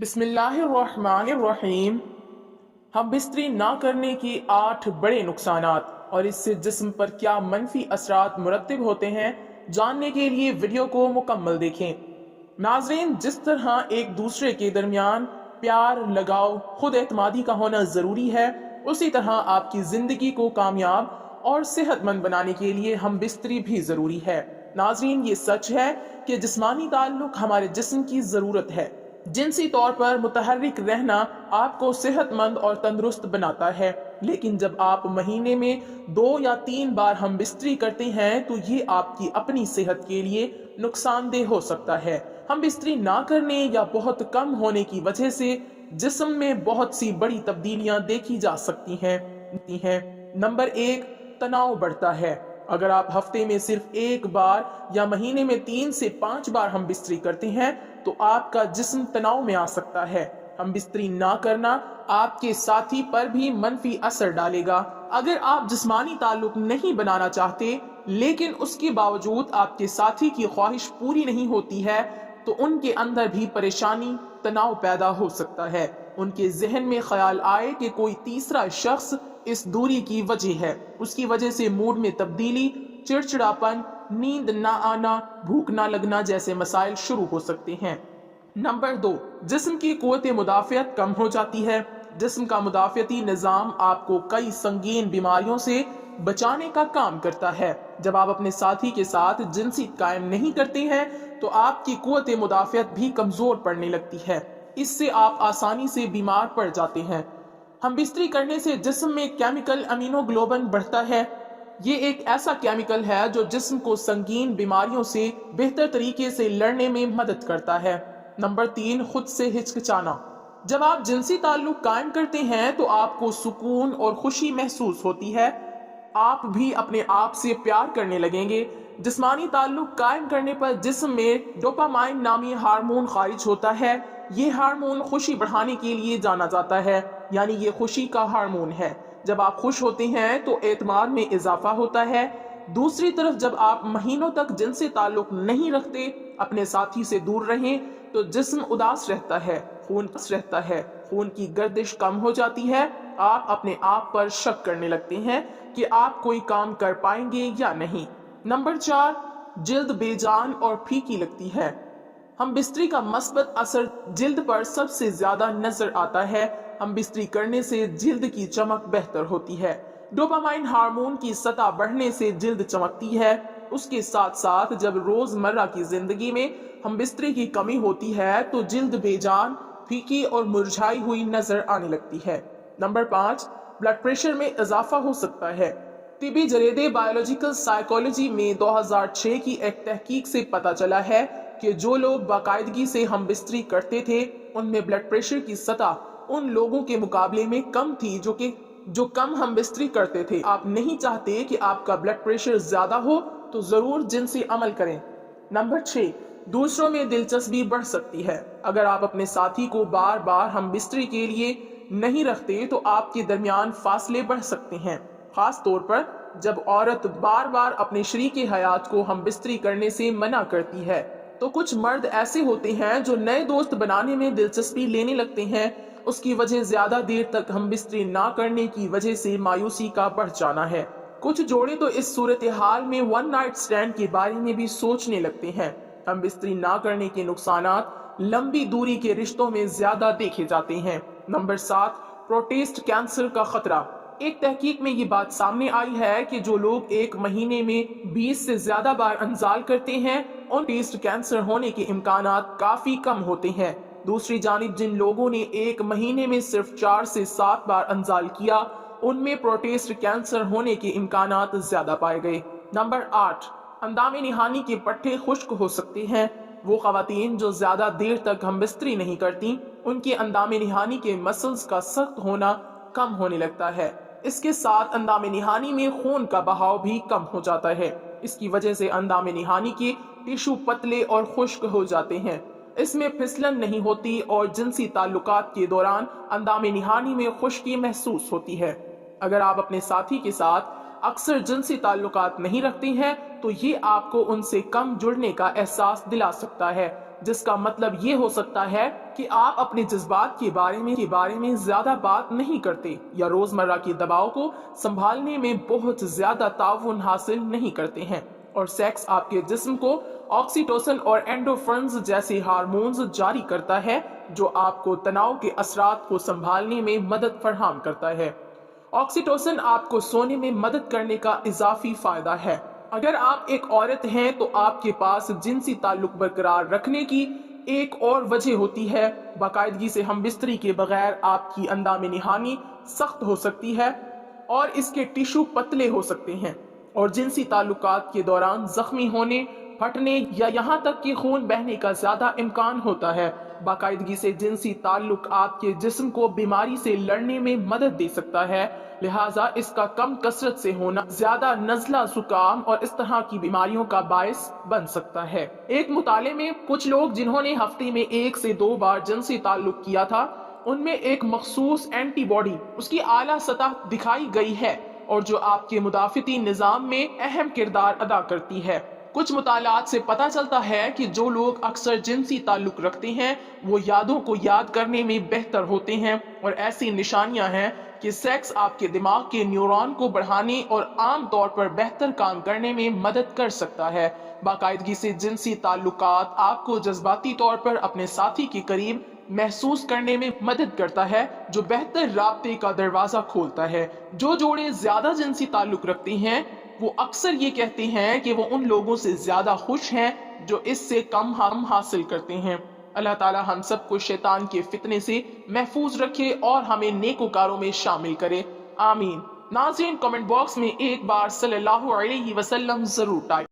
बिस्मिल्लाहिर्रहमानिर्रहीम। हम बिस्तरी ना करने की 8 बड़े नुकसानात और इससे जिस्म पर क्या मनफी असरात मुरत्तिब होते हैं, जानने के लिए वीडियो को मुकम्मल देखें। नाजरीन, जिस तरह एक दूसरे के दरमियान प्यार, लगाव, खुद एतमादी का होना ज़रूरी है, उसी तरह आपकी ज़िंदगी को कामयाब और सेहतमंद बनाने के लिए हम बिस्तरी भी ज़रूरी है। नाजरीन, ये सच है कि जिस्मानी ताल्लुक हमारे जिस्म की ज़रूरत है। जिनसी तौर पर मुतहर्रिक रहना आपको सेहतमंद और तंदुरुस्त बनाता है, लेकिन जब आप महीने में 2 या 3 बार हम बिस्तरी करते हैं तो ये आपकी अपनी सेहत के लिए नुकसानदेह हो सकता है। हम बिस्तरी ना करने या बहुत कम होने की वजह से जिस्म में बहुत सी बड़ी तब्दीलियां देखी जा सकती हैं। नंबर 1, तनाव बढ़ता है। अगर आप हफ्ते में सिर्फ 1 बार या महीने में 3 से 5 बार हम बिस्तरी करते हैं तो आपका जिस्म तनाव में आ सकता है। हम बिस्तरी ना करना आपके साथी पर भी मनफी असर डालेगा। अगर आप जिस्मानी ताल्लुक नहीं बनाना चाहते लेकिन उसके बावजूद आपके साथी की ख्वाहिश पूरी नहीं होती है तो उनके अंदर भी परेशानी, तनाव पैदा हो सकता है। उनके जहन में ख्याल आए कि कोई तीसरा शख्स इस दूरी की वजह है। उसकी वजह से मूड में तब्दीली, चिड़चिड़ापन, नींद ना आना, भूख ना लगना जैसे मसाइल शुरू हो सकते हैं। नंबर 2, जिस्म की कुव्वत मुदाफ़ियत कम हो जाती है। जिस्म का मुदाफ़ियती निज़ाम आपको कई संगीन बीमारियों से बचाने का काम करता है। जब आप अपने साथी के साथ जिनसी कायम नहीं करते हैं तो आपकी कुव्वत मुदाफ़ियत भी कमजोर पड़ने लगती है। इससे आप आसानी से बीमार पड़ जाते हैं। हम बिस्तरी करने से जिस्म में केमिकल अमीनोग्लोबिन बढ़ता है। ये एक ऐसा केमिकल है जो जिस्म को संगीन बीमारियों से बेहतर तरीके से लड़ने में मदद करता है। नंबर 3, खुद से हिचकिचाना। जब आप जिनसी ताल्लुक कायम करते हैं तो आपको सुकून और खुशी महसूस होती है। आप भी अपने आप से प्यार करने लगेंगे। जिस्मानी ताल्लुक कायम करने पर जिस्म में डोपामाइन नामी हार्मोन खारिज होता है। ये हार्मोन खुशी बढ़ाने के लिए जाना जाता है, यानी ये खुशी का हार्मोन है। जब आप खुश होते हैं तो एतमाद में इजाफा होता है। दूसरी तरफ जब आप महीनों तक जिनसे ताल्लुक नहीं रखते, अपने साथी से दूर रहें तो जिस्म उदास रहता है, खून की गर्दिश कम हो जाती है। आप अपने आप पर शक करने लगते हैं कि आप कोई काम कर पाएंगे या नहीं। नंबर 4, जिल्द बेजान और फीकी लगती है। हम बिस्तरी का मस्बत असर जिल्द पर सबसे ज्यादा नजर आता है। हम बिस्तरी करने से जिल्द की चमक बेहतर होती है। डोपामाइन हार्मोन की सतह बढ़ने से जिल्द चमकती है। उसके साथ साथ जब रोजमर्रा की जिंदगी में हम बिस्तरी की कमी होती है तो जिल्द बेजान, फीकी और मुरझाई हुई नजर आने लगती है। नंबर 5, ब्लड प्रेशर में इजाफा हो सकता है। तिबी जरीदे बायोलॉजिकल साइकोलॉजी में 2006 की एक तहकीक से पता चला है कि जो लोग बाकायदगी से हम बिस्तरी करते थे उनमें ब्लड प्रेशर की सतह उन लोगों के मुकाबले में कम थी जो कम हम बिस्तरी करते थे। आप नहीं चाहते कि आपका ब्लड प्रेशर ज्यादा हो तो जरूर जिनसी अमल करें। नंबर 6, दूसरों में दिलचस्पी बढ़ सकती है। अगर आप अपने साथी को बार बार हम बिस्तरी के लिए नहीं रखते तो आपके दरमियान फासले बढ़ सकते हैं, खास तौर पर जब औरत बार बार अपने शरीके हयात को हम बिस्तरी करने से मना करती है। तो कुछ मर्द ऐसे होते हैं जो नए दोस्त बनाने में दिलचस्पी लेने लगते हैं। उसकी वजह ज्यादा देर तक हम बिस्तरी ना करने की वजह से मायूसी का बढ़ जाना है। कुछ जोड़े तो इस सूरत हाल में वन नाइट स्टैंड के बारे में भी सोचने लगते हैं। हम बिस्तरी ना करने के नुकसानात लंबी दूरी के रिश्तों में ज्यादा देखे जाते हैं। नंबर 7, प्रोस्टेट कैंसर का खतरा। एक तहकीक में ये बात सामने आई है कि जो लोग एक महीने में 20 से ज्यादा बार अंजाल करते हैं उन प्रोस्टेट कैंसर होने के इम्कानात काफी कम होते हैं। दूसरी जानिब जिन लोगों ने एक महीने में सिर्फ 4 से 7 बार अंजाल किया उनमें प्रोस्टेट कैंसर होने के इम्कानात ज्यादा पाए गए। नंबर 8, अंदामे निहानी के पट्टे खुश्क हो सकते हैं। वो खवातीन जो ज्यादा देर तक हम बिस्तरी नहीं करती उनके अंदामे निहानी के मसल्स का सख्त होना कम होने लगता है। इसके साथ अंदामे निहानी में खून का बहाव भी कम हो जाता है। इसकी वजह से अंदामे निहानी के टिश्यू पतले और खुश्क हो जाते हैं। इसमें फिसलन नहीं होती और जिनसी ताल्लुकात के दौरान अंदामे निहानी में खुश्की महसूस होती है। अगर आप अपने साथी के साथ अक्सर जिनसी ताल्लुकात नहीं रखते हैं तो ये आपको उनसे कम जुड़ने का एहसास दिला सकता है। جس کا مطلب یہ ہو سکتا ہے کہ آپ اپنے جذبات کے بارے میں زیادہ بات نہیں کرتے یا روزمرہ کے دباؤ کو سنبھالنے میں بہت زیادہ تعاون حاصل نہیں کرتے ہیں، اور سیکس آپ کے جسم کو آکسیٹوسن اور اینڈورفنز جیسے ہارمونز جاری کرتا ہے جو آپ کو تناؤ کے اثرات کو سنبھالنے میں مدد فراہم کرتا ہے۔ آکسیٹوسن آپ کو سونے میں مدد کرنے کا اضافی فائدہ ہے۔ اگر آپ ایک عورت ہیں تو آپ کے پاس جنسی تعلق برقرار رکھنے کی ایک اور وجہ ہوتی ہے۔ باقاعدگی سے ہم بستری کے بغیر آپ کی اندام نہانی سخت ہو سکتی ہے اور اس کے ٹشو پتلے ہو سکتے ہیں، اور جنسی تعلقات کے دوران زخمی ہونے، پھٹنے یا یہاں تک کہ خون بہنے کا زیادہ امکان ہوتا ہے۔ باقاعدگی سے جنسی تعلق آپ کے جسم کو بیماری سے لڑنے میں مدد دے سکتا ہے، لہٰذا اس کا کم کثرت سے ہونا زیادہ نزلہ، زکام اور اس طرح کی بیماریوں کا باعث بن سکتا ہے۔ ایک مطالعے میں کچھ لوگ جنہوں نے ہفتے میں 1 سے 2 بار جنسی تعلق کیا تھا، ان میں ایک مخصوص اینٹی باڈی اس کی اعلیٰ سطح دکھائی گئی ہے اور جو آپ کے مدافعتی نظام میں اہم کردار ادا کرتی ہے۔ کچھ مطالعات سے پتہ چلتا ہے کہ جو لوگ اکثر جنسی تعلق رکھتے ہیں وہ یادوں کو یاد کرنے میں بہتر ہوتے ہیں، اور ایسی نشانیاں ہیں کہ سیکس آپ کے دماغ کے نیورون کو بڑھانے اور عام طور پر بہتر کام کرنے میں مدد کر سکتا ہے۔ باقاعدگی سے جنسی تعلقات آپ کو جذباتی طور پر اپنے ساتھی کے قریب محسوس کرنے میں مدد کرتا ہے، جو بہتر رابطے کا دروازہ کھولتا ہے۔ جو جوڑے زیادہ جنسی تعلق رکھتے ہیں وہ اکثر یہ کہتے ہیں کہ وہ ان لوگوں سے زیادہ خوش ہیں جو اس سے کم حاصل کرتے ہیں۔ اللہ تعالی ہم سب کو شیطان کے فتنے سے محفوظ رکھے اور ہمیں نیکوکاروں میں شامل کرے، آمین۔ ناظرین، کمنٹ باکس میں ایک بار صلی اللہ علیہ وسلم ضرور ٹائپ